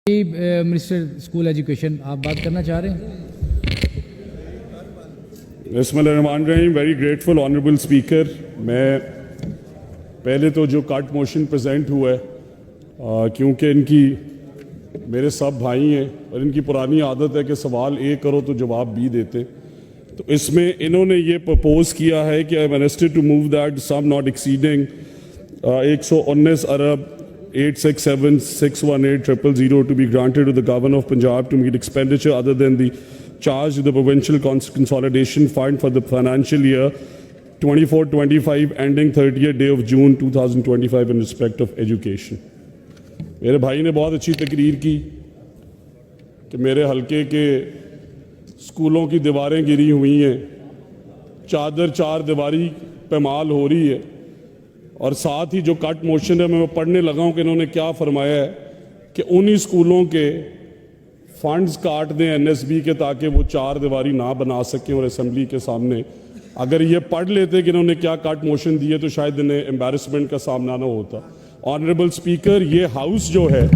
Minister school education, आप बात करना चाह रहे हैं? बिस्मिल्लाहिर्रहमानिर्रहीम। Very grateful honourable speaker. मैं पहले तो जो कट मोशन प्रेजेंट हुआ है, क्योंकि इनकी मेरे सब भाई हैं और इनकी पुरानी आदत है कि सवाल एक करो तो जवाब बी देते, तो इसमें इन्होंने ये प्रपोज किया है कि I minister to move that sum not exceeding 119 अरब 867,618,000 to be granted to the Governor of Punjab to meet expenditure other than the charge to the Provincial Consolidation Fund for the financial year 24-25 ending 30th day of June 2025 in respect of education. मेरे भाई ने बहुत अच्छी तकरीर की कि मेरे हलके के स्कूलों की दीवारें गिरी हुई हैं, चादर चार दीवारी पैमाल हो रही है, और साथ ही जो कट मोशन है मैं पढ़ने लगा हूं कि इन्होंने क्या फरमाया है कि उन्हीं स्कूलों के फंड्स काट दें एनएसबी के ताकि वो चार दीवारी ना बना सकें। और असेंबली के सामने अगर ये पढ़ लेते कि इन्होंने क्या कट मोशन दिए तो शायद इन्हें एम्बैरसमेंट का सामना ना होता। ऑनरेबल स्पीकर, ये हाउस जो है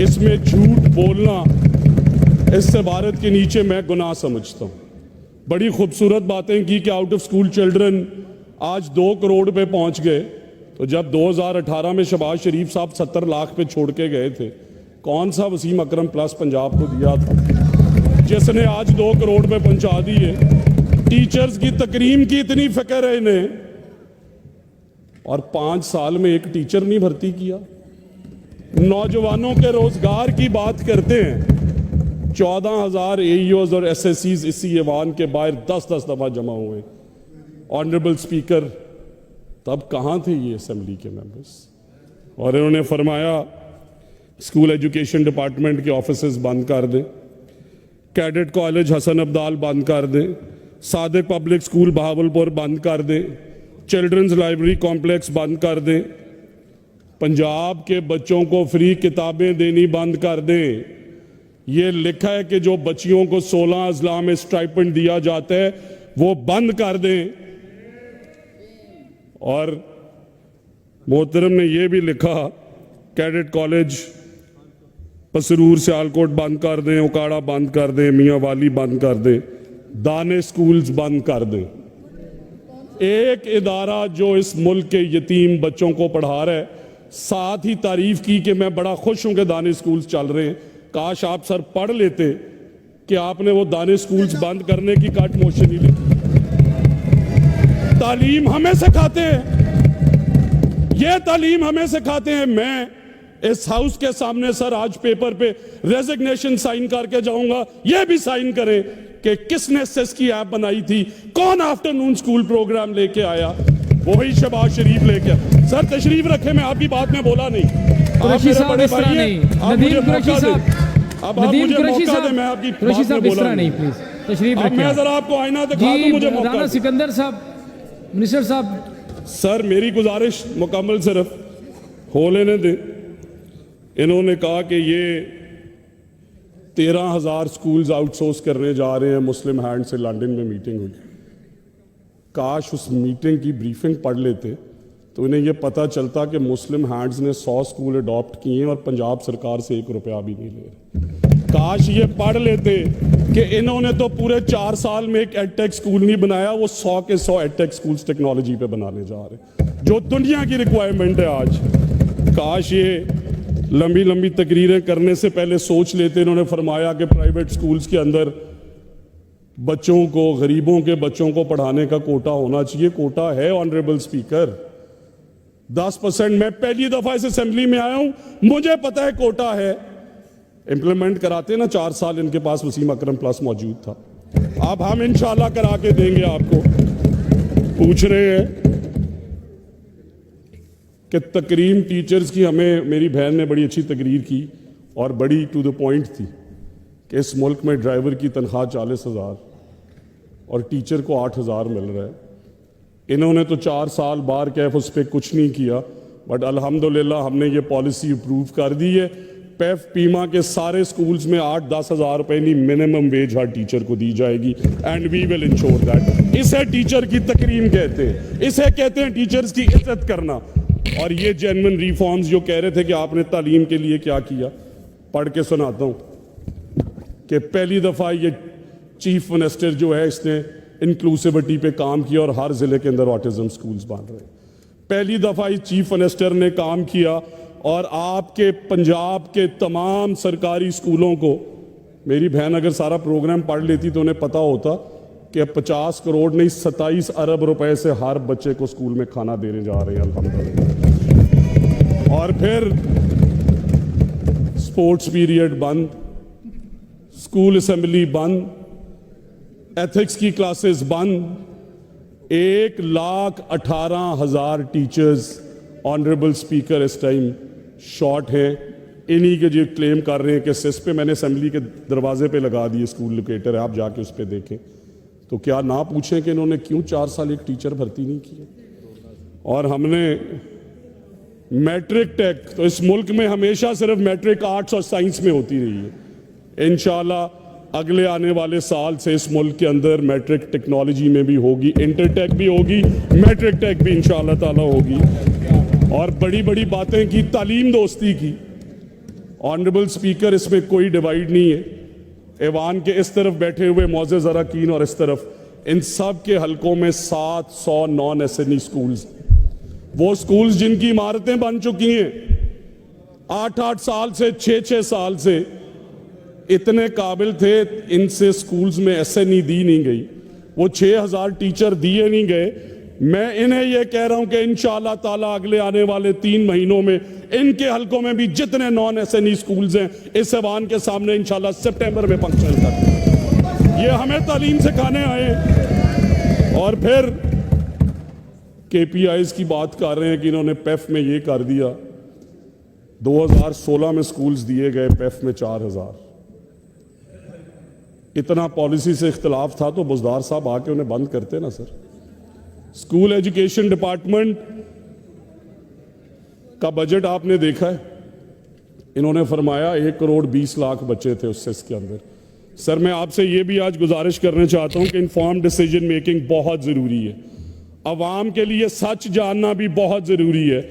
इसमें झूठ बोलना इससे भारत के नीचे मैं गुनाह समझता हूँ। बड़ी खूबसूरत बातें की कि आउट ऑफ स्कूल चिल्ड्रन आज 2 करोड़ पे पहुंच गए, तो जब 2018 में शहबाज शरीफ साहब 70 लाख पे छोड़ के गए थे, कौन सा वसीम अकरम प्लस पंजाब को दिया था जिसने आज 2 करोड़ पे पहुंचा दी है? टीचर्स की तकरीम की इतनी फिक्र है इन्हें, और 5 साल में एक टीचर नहीं भर्ती किया। नौजवानों के रोजगार की बात करते हैं, 14,000 एईओज और एसएससीज इसी ऐवान के बाहर 10-10 दफा जमा हुए। ऑनरेबल स्पीकर, तब कहाँ थे ये असेंबली के मेंबर्स? और इन्होंने फरमाया स्कूल एजुकेशन डिपार्टमेंट के ऑफिसेज बंद कर दें, कैडेट कॉलेज हसन अब्दाल बंद कर दें, सादिक पब्लिक स्कूल बहावलपुर बंद कर दें, चिल्ड्रंस लाइब्रेरी कॉम्प्लेक्स बंद कर दें, पंजाब के बच्चों को फ्री किताबें देनी बंद कर दें। ये लिखा है कि जो बच्चियों को 16 अजला में स्टाइपेंड दिया जाता है वो बंद कर दें। और मोहतरम ने यह भी लिखा कैडेट कॉलेज पसरूर सियालकोट बंद कर दें, उकाड़ा बंद कर दें, मियां वाली बंद कर दें, दाने स्कूल्स बंद कर दें। एक इदारा जो इस मुल्क के यतीम बच्चों को पढ़ा रहा है, साथ ही तारीफ की कि मैं बड़ा खुश हूं कि दाने स्कूल्स चल रहे हैं। काश आप सर पढ़ लेते कि आपने वो दाने स्कूल्स बंद करने की कट मोशन ही लिखी। तालीम हमें सिखाते हैं, ये तालीम हमें सिखाते हैं। मैं इस हाउस के सामने सर आज पेपर पे रेजिग्नेशन साइन करके जाऊंगा, ये भी साइन करें कि किसने सेस की ऐप बनाई थी, कौन आफ्टरनून स्कूल प्रोग्राम लेके आया, वही शहबाज शरीफ लेके। सर तशरीफ रखे, मैं आपकी बात में बोला नहीं, आप मेरे बड़े भाई हैं, आप मुझे मौका दें, अब आप मुझे मौका दें, मैं आपकी बात में बोला नहीं। प्लीज तशरीफ रखें। मैं जरा आपको आईना दिखा दूं, मुझे मौका राणा सिकंदर साहब, मिनिस्टर साहब। सर मेरी गुजारिश मुकम्मल सिर्फ हो लेने दें। इन्होंने कहा कि ये 13,000 स्कूल्स आउटसोर्स करने जा रहे हैं, मुस्लिम हैंड से लंदन में मीटिंग हुई। काश उस मीटिंग की ब्रीफिंग पढ़ लेते तो इन्हें यह पता चलता कि मुस्लिम हैंड्स ने 100 स्कूल अडॉप्ट किए हैं और पंजाब सरकार से 1 रुपया भी नहीं ले रहे। काश ये पढ़ लेते कि इन्होंने तो पूरे 4 साल में एक एडटेक स्कूल नहीं बनाया, वो 100 के 100 एडटेक स्कूल्स टेक्नोलॉजी पे बनाने जा रहे हैं, जो दुनिया की रिक्वायरमेंट है आज। काश ये लंबी लंबी तकरीरें करने से पहले सोच लेते। इन्होंने फरमाया कि प्राइवेट स्कूल्स के अंदर बच्चों को, गरीबों के बच्चों को पढ़ाने का कोटा होना चाहिए। कोटा है ऑनरेबल स्पीकर 10%। मैं पहली दफा इस असेंबली में आया हूं, मुझे पता है कोटा है। इंप्लीमेंट कराते ना, 4 साल इनके पास वसीम अकरम प्लस मौजूद था। अब हम इंशाल्लाह करा के देंगे आपको। पूछ रहे हैं कि तकरीम टीचर्स की, हमें मेरी बहन ने बड़ी अच्छी तकरीर की और बड़ी टू द पॉइंट थी कि इस मुल्क में ड्राइवर की तनख्वाह 40,000 और टीचर को 8,000 मिल रहा है। इन्होंने तो 4 साल बार कैफ उस पर कुछ नहीं किया, बट अल्हम्दुलिल्लाह हमने ये पॉलिसी अप्रूव कर दी है। पेफ पीमा के सारे स्कूल्स में 8-10 हज़ार रुपए नहीं मिनिमम वेज हर टीचर को दी जाएगी, and we will ensure that. इसे टीचर की तकरीम कहते हैं, इसे कहते हैं टीचर्स की इज्जत करना। और ये जेन्युइन रिफॉर्म्स जो कह रहे थे कि आपने तालीम के लिए क्या किया, पढ़ के सुनाता हूं कि पहली दफा ये चीफ मिनिस्टर जो है इसने इंक्लूसिविटी पे काम किया और हर जिले के अंदर ऑटिज्म स्कूल्स बन रहे हैं। पहली दफा इस चीफ मिनिस्टर ने काम किया और आपके पंजाब के तमाम सरकारी स्कूलों को, मेरी बहन अगर सारा प्रोग्राम पढ़ लेती तो उन्हें पता होता कि 50 करोड़ नहीं 27 अरब रुपए से हर बच्चे को स्कूल में खाना देने जा रहे हैं अल्हम्दुलिल्लाह। और फिर स्पोर्ट्स पीरियड बंद, स्कूल असेंबली बंद, एथिक्स की क्लासेस बंद, 1,18,000 टीचर्स ऑनरेबल स्पीकर इस टाइम शॉर्ट है। इन्हीं के जो क्लेम कर रहे हैं कि सिस पे मैंने असेंबली के दरवाजे पे लगा दिए स्कूल लोकेटर है, आप जाके उस पर देखें। तो क्या ना पूछें कि इन्होंने क्यों 4 साल एक टीचर भर्ती नहीं किए। और हमने मैट्रिक टेक, तो इस मुल्क में हमेशा सिर्फ मैट्रिक आर्ट्स और साइंस में होती रही है। इंशाल्लाह अगले आने वाले साल से इस मुल्क के अंदर मैट्रिक टेक्नोलॉजी में भी होगी, इंटरटेक भी होगी, मैट्रिक टेक भी इंशाल्लाह ताला होगी। और बड़ी बड़ी बातें की, तालीम दोस्ती की। ऑनरेबल स्पीकर, इसमें कोई डिवाइड नहीं है। ऐवान के इस तरफ बैठे हुए मोअज़्ज़ज़ अरकान और इस तरफ, इन सब के हलकों में 700 नॉन एसएनई स्कूल्स, वो स्कूल्स जिनकी इमारतें बन चुकी हैं 8-8 साल से, 6-6 साल से, इतने काबिल थे, इनसे स्कूल्स में एसएनई दी नहीं गई, वो 6,000 टीचर दिए नहीं गए। मैं इन्हें यह कह रहा हूं कि इंशाअल्लाह ताला अगले आने वाले 3 महीनों में इनके हलकों में भी जितने नॉन एसएनई स्कूल्स हैं इस ऐवान के सामने इंशाअल्लाह सितंबर में फंक्शन कर, ये हमें तालीम सिखाने आए। और फिर केपीआईज की बात कर रहे हैं कि इन्होंने पेफ में ये कर दिया, 2016 में स्कूल्स दिए गए, पेफ में 4,000। इतना पॉलिसी से इख्तिलाफ था तो बुज़दार साहब आके उन्हें बंद करते ना सर। स्कूल एजुकेशन डिपार्टमेंट का बजट आपने देखा है, इन्होंने फरमाया 1 करोड़ 20 लाख बच्चे थे उससे इसके अंदर। सर मैं आपसे ये भी आज गुजारिश करना चाहता हूं कि इन्फॉर्म डिसीजन मेकिंग बहुत जरूरी है, अवाम के लिए सच जानना भी बहुत जरूरी है।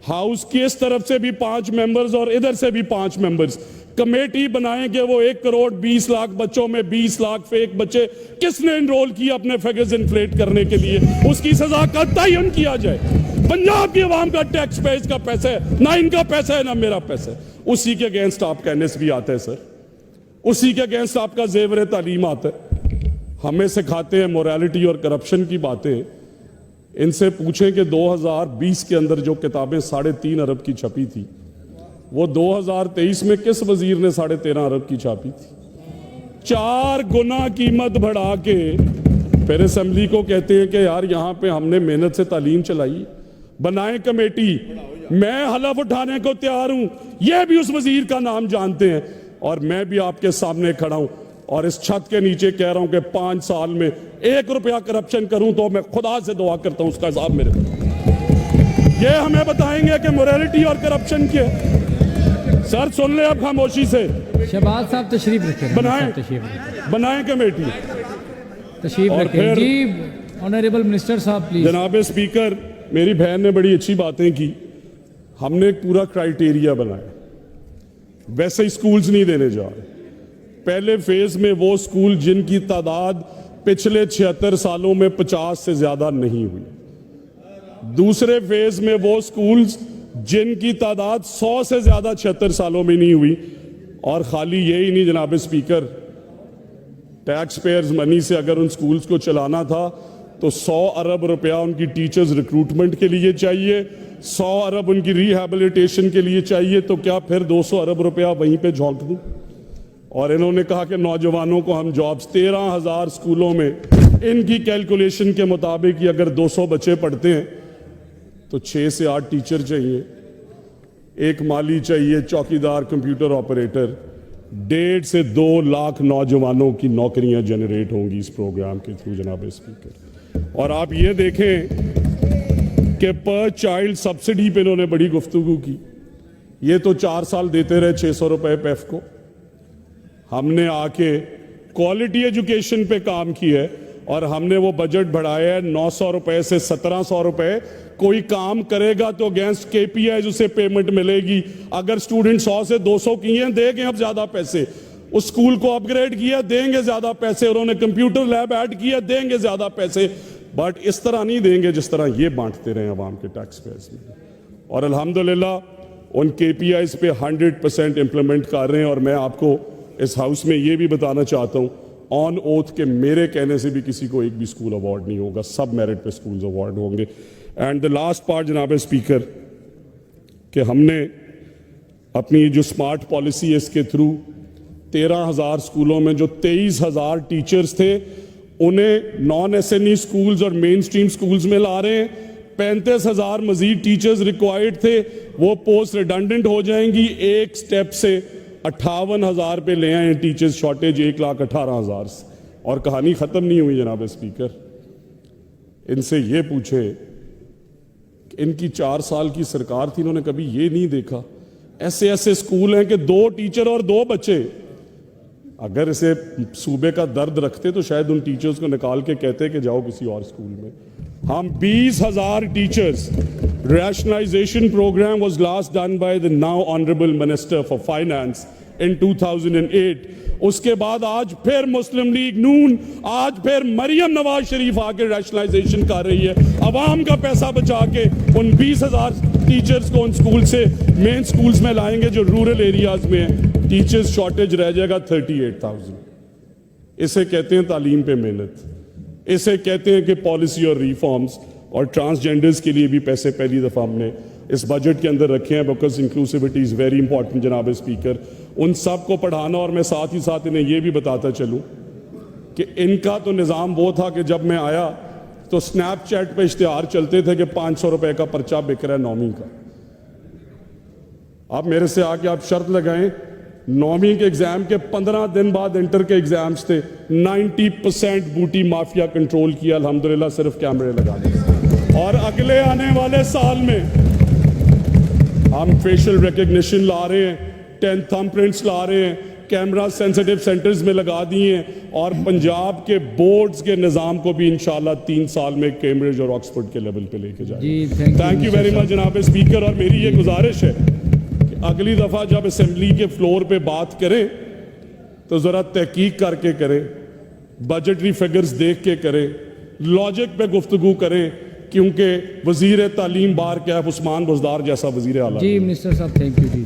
हाउस की इस तरफ से भी 5 मेंबर्स और इधर से भी 5 मेंबर्स कमेटी बनाएं कि वो 1 करोड़ 20 लाख बच्चों में 20 लाख फेक बच्चे किसने इनरोल किया अपने फिगर्स इन्फ्लेट करने के लिए, उसकी सजा का तयन किया जाए। पंजाब की आवाम का टैक्स पे इसका पैसा है, ना इनका पैसा है ना मेरा पैसा है। उसी के अगेंस्ट आपका एनएसबी आता है सर, उसी के अगेंस्ट आपका जेवर तालीम आता है। हमें सिखाते हैं मोरालिटी और करप्शन की बातें। इनसे पूछें कि 2020 के अंदर जो किताबें 3.5 अरब की छपी थी, वो 2023 में किस वजीर ने 13.5 अरब की छापी थी? 4 गुना कीमत बढ़ा के फिर असेंबली को कहते हैं कि यार यहां पे हमने मेहनत से तालीम चलाई, बनाए कमेटी। मैं हलफ उठाने को तैयार हूं, यह भी उस वजीर का नाम जानते हैं। और मैं भी आपके सामने खड़ा हूं और इस छत के नीचे कह रहा हूं कि 5 साल में 1 रुपया करप्शन करूं तो मैं खुदा से दुआ करता हूं उसका हिसाब मेरे को। ये हमें बताएंगे कि मोरालिटी और करप्शन क्या है। सर सुन ले अब खामोशी से। शहबाज साहब तशरीफ रखें, बनाए कमेटी, तशरीफ रखें जी। ऑनरेबल मिनिस्टर साहब प्लीज। जनाब स्पीकर, मेरी बहन ने बड़ी अच्छी बातें की। हमने एक पूरा क्राइटेरिया बनाया, वैसे ही स्कूल्स नहीं देने जा रहे। पहले फेज में वो स्कूल जिनकी तादाद पिछले 76 सालों में 50 से ज्यादा नहीं हुई। दूसरे फेज में वो स्कूल्स जिनकी तादाद 100 से ज्यादा 76 सालों में नहीं हुई। और खाली यही नहीं जनाब स्पीकर, टैक्स पेयर्स मनी से अगर उन स्कूल्स को चलाना था तो 100 अरब रुपया उनकी टीचर्स रिक्रूटमेंट के लिए चाहिए, 100 अरब उनकी रिहैबिलिटेशन के लिए चाहिए। तो क्या फिर 200 अरब रुपया वहीं पे झोंक दूं? और इन्होंने कहा कि नौजवानों को हम जॉब्स, 13,000 स्कूलों में इनकी कैलकुलेशन के मुताबिक ही अगर 200 बच्चे पढ़ते हैं तो 6 से 8 टीचर चाहिए, 1 माली चाहिए, चौकीदार, कंप्यूटर ऑपरेटर। 1.5 से 2 लाख नौजवानों की नौकरियां जनरेट होंगी इस प्रोग्राम के थ्रू जनाब स्पीकर। और आप ये देखें कि पर चाइल्ड सब्सिडी पे इन्होंने बड़ी गुफ्तगू की। ये तो 4 साल देते रहे 600 रुपए पेफ को। हमने आके क्वालिटी एजुकेशन पे काम किया है और हमने वो बजट बढ़ाया है 900 रुपए से 1700 रुपए कोई काम करेगा तो अगेंस्ट KPIs उसे पेमेंट मिलेगी। अगर स्टूडेंट 100 से 200 किए हैं, देंगे अब ज्यादा पैसे। उस स्कूल को अपग्रेड किया, देंगे ज्यादा पैसे। उन्होंने कंप्यूटर लैब ऐड किया, देंगे ज्यादा पैसे। बट इस तरह नहीं देंगे जिस तरह ये बांटते रहे अवाम के टैक्स पेयर्स में। और अल्हम्दुलिल्लाह उन KPIs पे 100% इंप्लीमेंट कर रहे हैं। और मैं आपको इस हाउस में ये भी बताना चाहता हूँ ऑन ओथ के मेरे कहने से भी किसी को एक भी स्कूल अवार्ड नहीं होगा, सब मेरिट पे स्कूल्स अवार्ड होंगे। एंड द लास्ट पार्ट जनाब स्पीकर, कि हमने अपनी जो स्मार्ट पॉलिसी है इसके थ्रू 13,000 स्कूलों में जो 23,000 टीचर्स थे उन्हें नॉन SNE स्कूल्स और मेन स्ट्रीम स्कूल्स में ला रहे हैं। 35,000 मजीद टीचर्स रिक्वायर्ड थे, वो पोस्ट रिडंडेंट हो जाएंगी। एक स्टेप से 58,000 पे ले आए टीचर्स शॉर्टेज 1,18,000 से। और कहानी खत्म नहीं हुई जनाब स्पीकर। इनसे ये पूछे कि इनकी 4 साल की सरकार थी, इन्होंने कभी ये नहीं देखा ऐसे ऐसे स्कूल हैं कि 2 टीचर और 2 बच्चे। अगर इसे सूबे का दर्द रखते तो शायद उन टीचर्स को निकाल के कहते कि जाओ किसी और स्कूल में। हम 20,000 teachers, rationalization program was last done by the now honorable minister for finance in 2008। उसके बाद आज फिर मुस्लिम लीग नून, आज फिर मरियम नवाज शरीफ आके रैशनलाइजेशन कर रही है। अवाम का पैसा बचा के उन 20,000 टीचर्स को उन स्कूल से मेन स्कूल्स में लाएंगे जो रूरल एरियाज में है। टीचर्स शॉर्टेज रह जाएगा 38,000। इसे कहते हैं तालीम पे मेहनत, इसे कहते हैं कि पॉलिसी और रिफॉर्म्स। और ट्रांसजेंडर्स के लिए भी पैसे पहली दफ़ा हमने इस बजट के अंदर रखे हैं, because inclusivity is very important जनाब स्पीकर। उन सब को पढ़ाना, और मैं साथ ही साथ इन्हें यह भी बताता चलूँ कि इनका तो निज़ाम वो था कि जब मैं आया तो स्नैपचैट पे इश्तिहार चलते थे कि 500 रुपए का पर्चा बिक रहा है 9वीं का। आप मेरे से आके आप शर्त लगाएं, 9वीं के एग्जाम के 15 दिन बाद इंटर के एग्जाम्स थे। 90% बूटी माफिया कंट्रोल किया अल्हम्दुलिल्लाह सिर्फ कैमरे लगाने से। और अगले आने वाले साल में हम फेशियल रिकग्निशन ला रहे हैं, 10 थंबप्रिंट्स ला रहे हैं, कैमरा सेंसिटिव सेंटर्स में लगा दिए हैं। और पंजाब के बोर्ड्स के निज़ाम को भी इंशाल्लाह 3 साल में कैम्ब्रिज और ऑक्सफोर्ड के लेवल पे लेके जाएंगे। थैंक यू वेरी मच जनाब स्पीकर। और मेरी ये गुजारिश है कि अगली दफ़ा जब असेंबली के फ्लोर पे बात करें तो ज़रा तहकीक करके करें, बजटरी फिगर्स देख के करें, लॉजिक पे गुफ्तगू करें, क्योंकि वजीर तालीम बार कैफ उस्मान बुज़दार जैसा वजीर आला। जी मिनिस्टर साहब, थैंक यू जी।